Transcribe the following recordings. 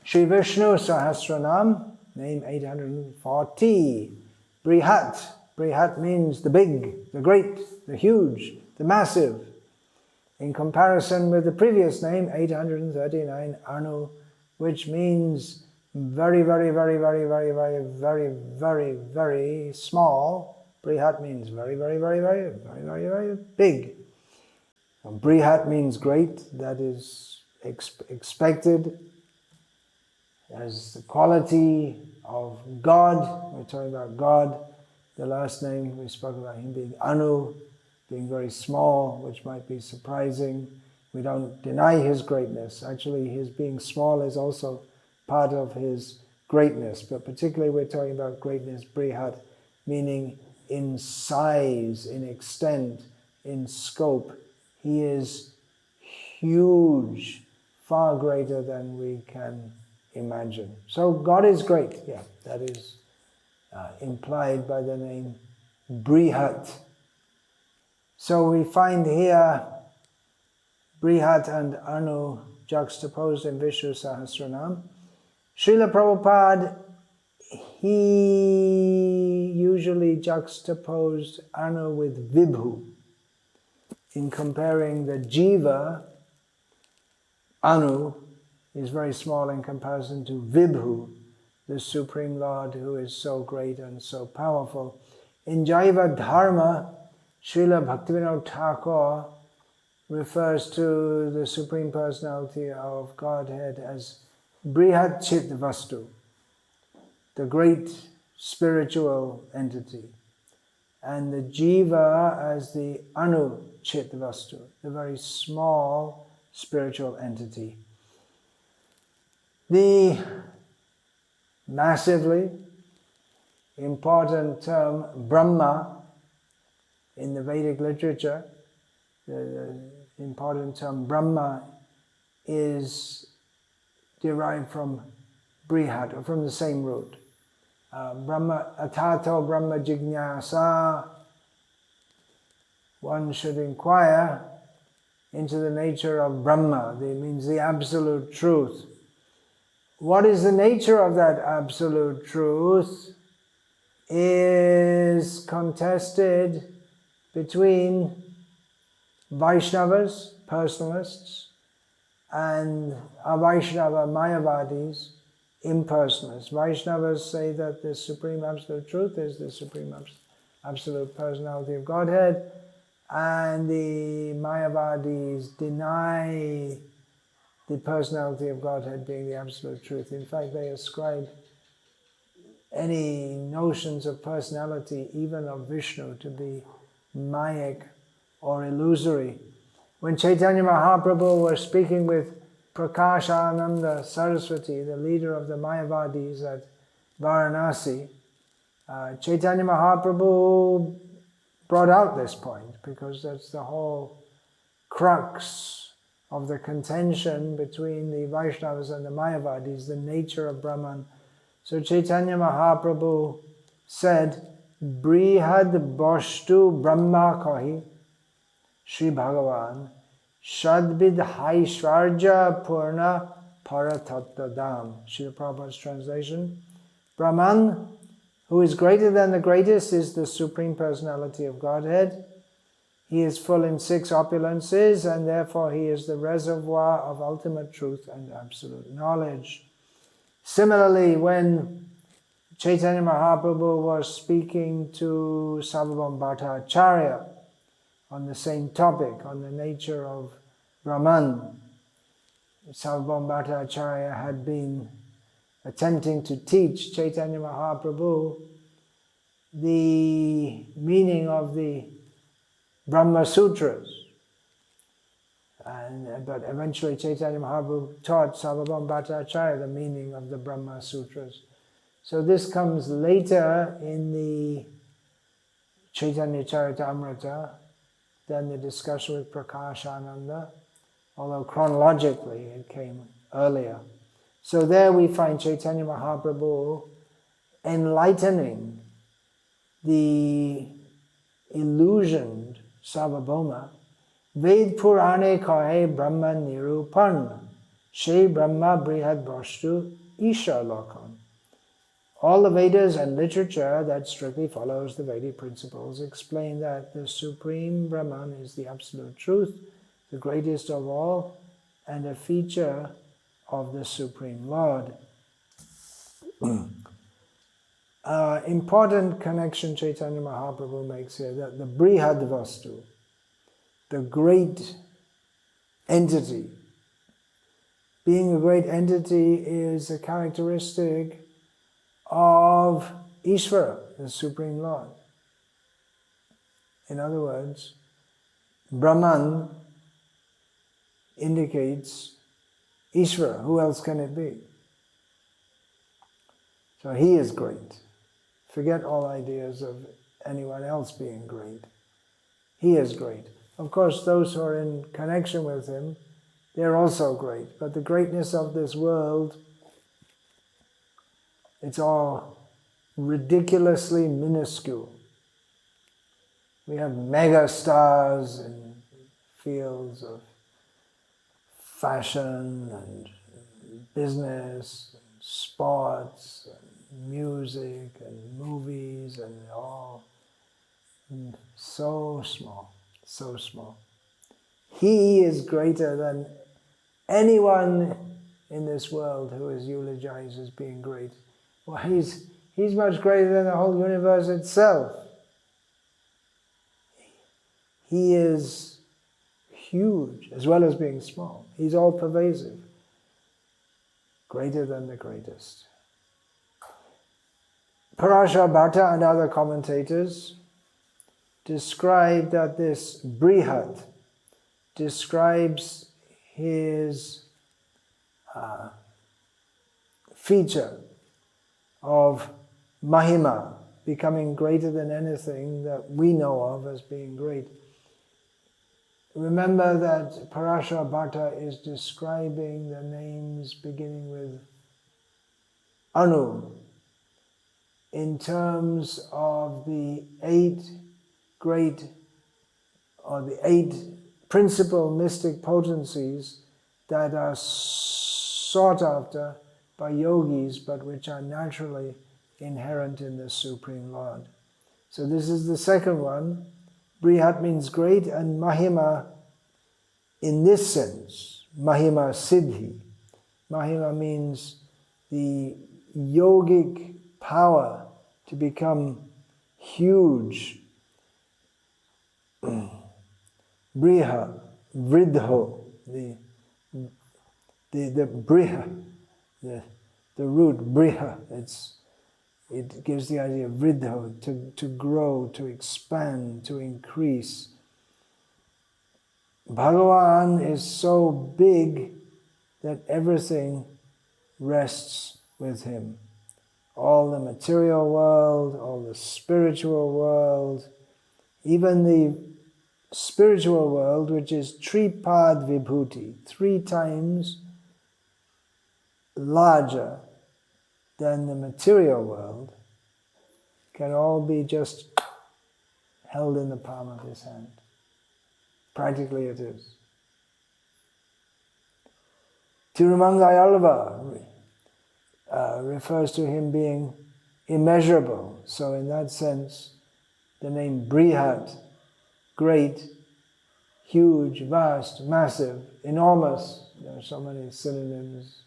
Shri Vishnu Sahasranama, name 840. Brhat. Brhat means the big, the great, the huge, the massive. In comparison with the previous name, 839 Anu, which means very, very, very, very, very, very, very, very, very small. Brhat means very, very, very, very, very, very, very big. Brhat means great, that is expected as the quality of God. We're talking about God. The last name, we spoke about him being Anu, being very small, which might be surprising. We don't deny his greatness. Actually, his being small is also part of his greatness. But particularly we're talking about greatness, Brhat, meaning in size, in extent, in scope. He is huge, far greater than we can imagine. So God is great, yeah, that is implied by the name Brhat. So we find here Brhat and Anu juxtaposed in Vishnu Sahasranama. Srila Prabhupada, he usually juxtaposed Anu with Vibhu. In comparing the Jiva, Anu is very small in comparison to Vibhu, the Supreme Lord who is so great and so powerful. In Jaiva Dharma, Srila Bhaktivinoda Thakur refers to the Supreme Personality of Godhead as Brhat Chit Vastu, the great spiritual entity, and the Jiva as the Anu Chit Vastu, the very small spiritual entity. The massively important term Brahma in the Vedic literature, the important term Brahma is derived from Brhat, or from the same root. Brahma, atato Brahma jignasa, one should inquire into the nature of Brahma, that means the absolute truth. What is the nature of that absolute truth is contested between Vaishnavas, personalists, and Avaishnava Mayavadis, impersonalists. Vaishnavas say that the Supreme Absolute Truth is the Supreme Absolute Personality of Godhead, and the Mayavadis deny the personality of Godhead being the absolute truth. In fact, they ascribe any notions of personality, even of Vishnu, to be mayic or illusory. When Chaitanya Mahaprabhu was speaking with Prakashananda Saraswati, the leader of the Mayavadis at Varanasi, Chaitanya Mahaprabhu brought out this point, because that's the whole crux of the contention between the Vaishnavas and the Mayavadis, the nature of Brahman. So Chaitanya Mahaprabhu said, Brihad Boshtu Brahma Kahi, Sri Bhagavan, Shadvid Haishvarja Purna Paratattadam. Srila Prabhupada's translation. Brahman, who is greater than the greatest, is the Supreme Personality of Godhead. He is full in 6 opulences, and therefore he is the reservoir of ultimate truth and absolute knowledge. Similarly, when Chaitanya Mahaprabhu was speaking to Sarvabhauma Bhattacharya on the same topic, on the nature of Brahman, Sarvabhauma Bhattacharya had been attempting to teach Chaitanya Mahaprabhu the meaning of the Brahma Sutras. But eventually Chaitanya Mahaprabhu taught Sarvabhauma Bhattacharya the meaning of the Brahma Sutras. So this comes later in the Chaitanya Charitamrita than the discussion with Prakashananda, although chronologically it came earlier. So there we find Chaitanya Mahaprabhu enlightening the illusioned Sarvabhauma. Ved Purane Kahe Brahma Nirupan Shri Brahma Brihad Vastu Isha Lokon. All the Vedas and literature that strictly follows the Vedic principles explain that the Supreme Brahman is the Absolute Truth, the greatest of all, and a feature of the Supreme Lord. Important connection Chaitanya Mahaprabhu makes here, that the Brihad Vastu, the great entity, being a great entity is a characteristic of Ishvara, the Supreme Lord. In other words, Brahman indicates Ishvara. Who else can it be? So he is great. Forget all ideas of anyone else being great. He is great. Of course, those who are in connection with him, they're also great. But the greatness of this world, it's all ridiculously minuscule. We have mega stars in fields of fashion and business, and sports, and music, and movies, and all so small, so small. He is greater than anyone in this world who is eulogized as being great. Well, he's much greater than the whole universe itself. He is huge as well as being small. He's all pervasive. Greater than the greatest. Parashar Bhatta and other commentators describe that this Brihad describes his feature of Mahima, becoming greater than anything that we know of as being great. Remember that Parashar Bhatta is describing the names beginning with Anu in terms of the 8 great, or the 8 principal mystic potencies that are sought after by yogis, but which are naturally inherent in the Supreme Lord. So this is the second one. Brihat means great, and Mahima, in this sense, Mahima Siddhi. Mahima means the yogic power to become huge. Briha, Vridho, the Briha, the root Briha, it gives the idea of Vridho, to grow, to expand, to increase. Bhagavan is so big that everything rests with him. All the material world, all the spiritual world, even the spiritual world, which is Tripad Vibhuti, 3 times larger than the material world, can all be just held in the palm of his hand. Practically it is. Tirumangayalva refers to him being immeasurable. So in that sense, the name Brihat, great, huge, vast, massive, enormous, there are so many synonyms,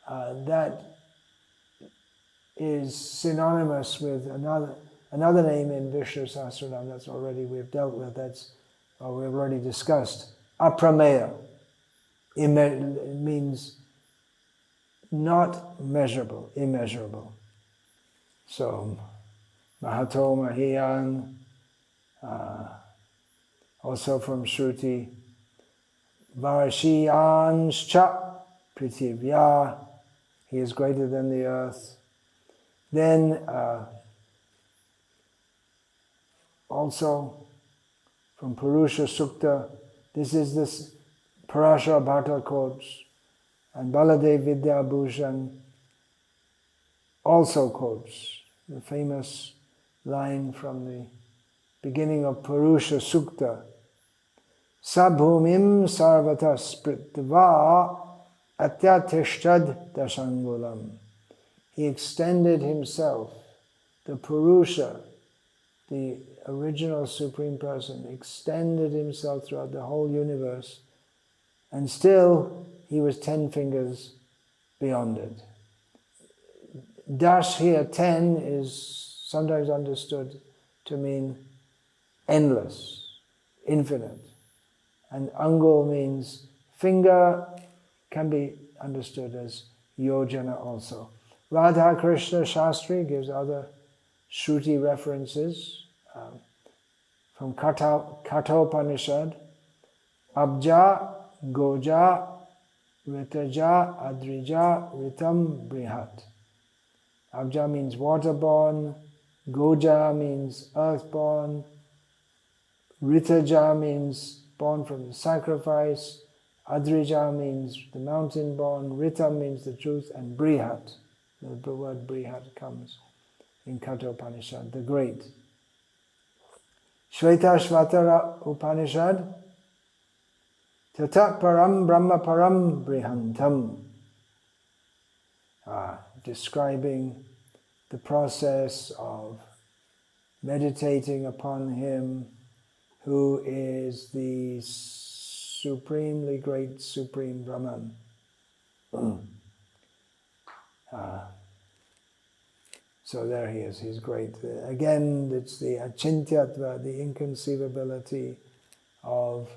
that is synonymous with another name in Vishnu Sahasranama that's already we've dealt with, we've already discussed, Aprameya. It means not measurable, immeasurable. So, Mahato Mahiyan, also from Shruti, Varashiyanscha Prithivya, he is greater than the earth. Then, also from Purusha Sukta, this Parashar Bhatta quotes, and Baladev Vidyabhushan also quotes the famous line from the beginning of Purusha Sukta, Sabhumim sarvata spritva Atyatishthad Dashangulam. He extended himself, the Purusha, the original Supreme Person, extended himself throughout the whole universe, and still he was 10 fingers beyond it. Dash here, 10, is sometimes understood to mean endless, infinite. And Angul means finger, can be understood as yojana also. Radha Krishna Shastri gives other Shruti references from Kathopanishad. Abja, Goja, Ritaja, Adrija, Ritam, Brhat. Abja means waterborn, Goja means earthborn, Ritaja means born from the sacrifice, Adrija means the mountain born, Ritam means the truth, and Brhat. The word Brhat comes in Kathopanishad, the great. Shvetashvatara Upanishad, Tata Param Brahma Param Brihantam. Describing the process of meditating upon Him who is the supremely great Supreme Brahman. So there he is, he's great. Again, it's the achintyatva, the inconceivability of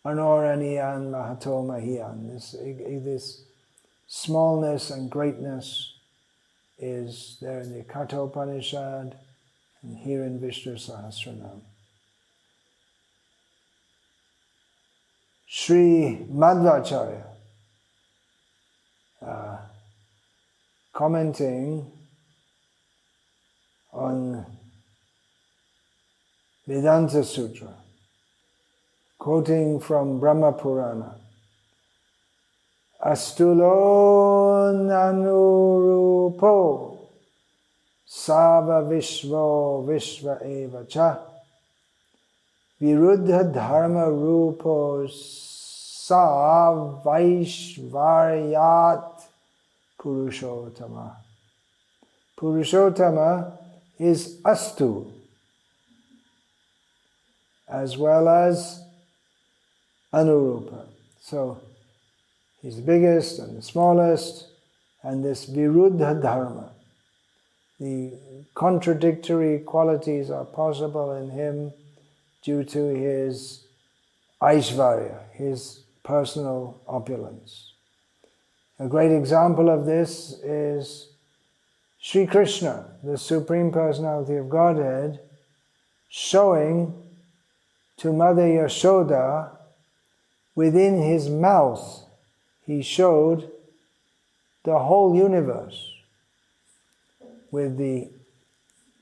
anoraniyan mahato mahiyan. This smallness and greatness is there in the Kathopanishad and here in Vishnu Sahasranama. Sri Madhvacharya, commenting on Vedanta Sutra, quoting from Brahma Purana, Astulo nanurupo sava vishvo vishva eva cha viruddha dharma rupo sa vaishvaryat purushottama. Purushottama is astu, as well as anurupa. So he's the biggest and the smallest, and this viruddha dharma. The contradictory qualities are possible in him due to his aishvarya, his personal opulence. A great example of this is Sri Krishna, the Supreme Personality of Godhead, showing to Mother Yashoda within his mouth. He showed the whole universe with the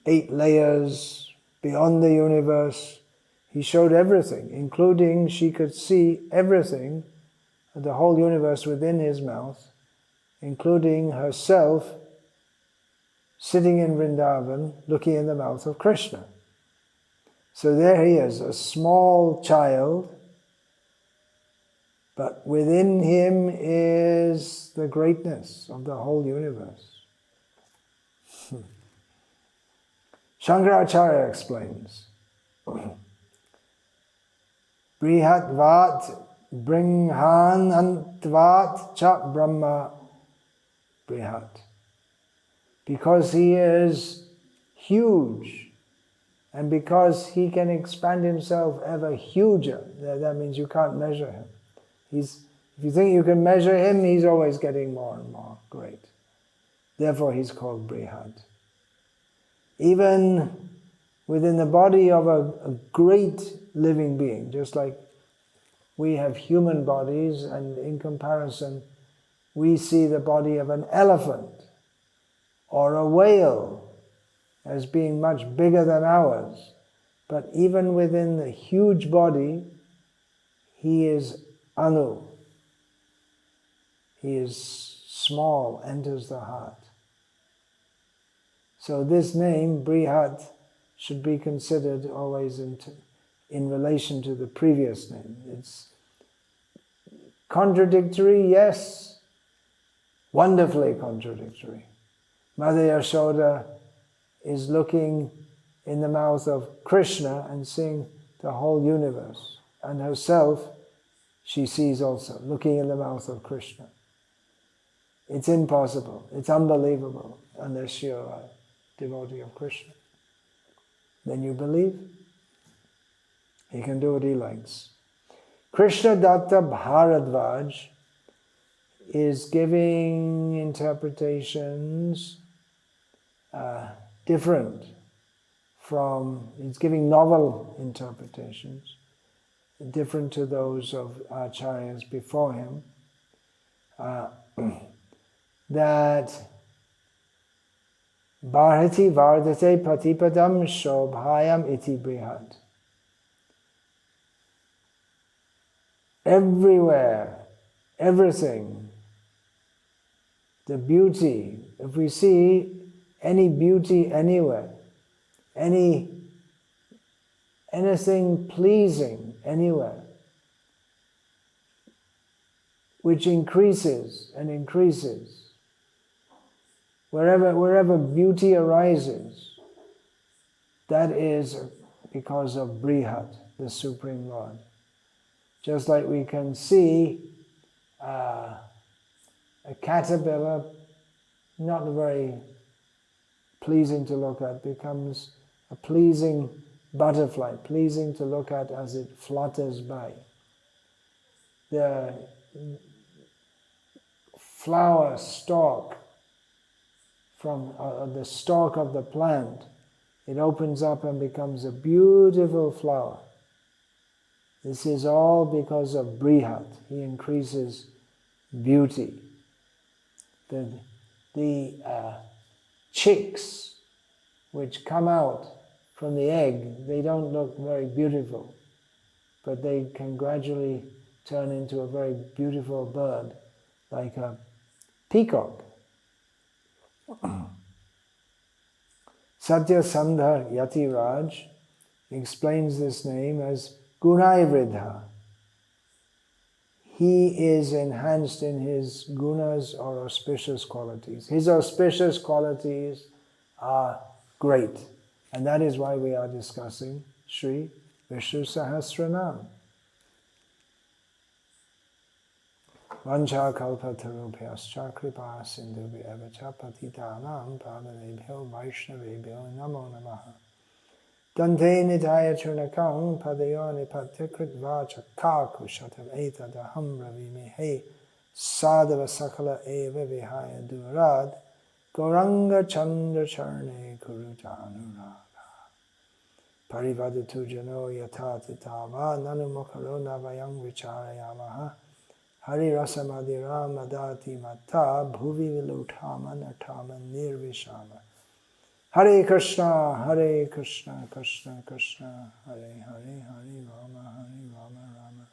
8 layers beyond the universe. He showed everything, including she could see everything, the whole universe within his mouth, including herself sitting in Vrindavan looking in the mouth of Krishna. So there he is, a small child, but within him is the greatness of the whole universe. Shankaracharya explains, Brihat vat bringhan antvat cha brahma brihat. Because he is huge, and because he can expand himself ever huger, that means you can't measure him. If you think you can measure him, he's always getting more and more great. Therefore he's called Brhat. Even within the body of a great living being, just like we have human bodies, and in comparison we see the body of an elephant or a whale as being much bigger than ours. But even within the huge body, he is Anu. He is small, enters the heart. So this name, Brhat, should be considered always in relation to the previous name. Contradictory, yes. Wonderfully contradictory. Mother Yashoda is looking in the mouth of Krishna and seeing the whole universe. And herself, she sees also, looking in the mouth of Krishna. It's impossible. It's unbelievable unless you're a devotee of Krishna. Then you believe. He can do what he likes. Krishna Datta Bharadvaj is giving interpretations different from, he's giving novel interpretations, different to those of acharyas before him, that Bharati Vardate Patipadam Shobhayam Iti Brhat. Everywhere, everything, the beauty, if we see any beauty anywhere, anything pleasing anywhere, which increases and increases, wherever beauty arises, that is because of Brhat, the Supreme Lord. Just like we can see a caterpillar, not very pleasing to look at, becomes a pleasing butterfly, pleasing to look at as it flutters by. The flower stalk from the stalk of the plant, it opens up and becomes a beautiful flower. This is all because of Brhat. He increases beauty. The chicks which come out from the egg, they don't look very beautiful, but they can gradually turn into a very beautiful bird, like a peacock. Satyasandha Yatiraj explains this name as Gunai-vridha. He is enhanced in his gunas or auspicious qualities. His auspicious qualities are great. And that is why we are discussing Sri Vishnu Sahasranama. Vancha kalpatarubhyascha kripa sindhubhyeva cha patitanam pavanebhyo vaishnavebhyo namo namaha. Dante nitaya chunakam padayo nipatikrit vacha kakushatam etadaham ravimihe sadhava sakala eva vihaya durad Gauranga Chandra Charne Kurutanuraga Parivadatu Jano Yatatitava Nanumukaro Navayang Vicharayamaha Hari Rasamadira Madati Mata Bhuvi Vilutama Natama Nirvishama Hare Krishna, Krishna Krishna, Hare Hare, Hare Rama, Rama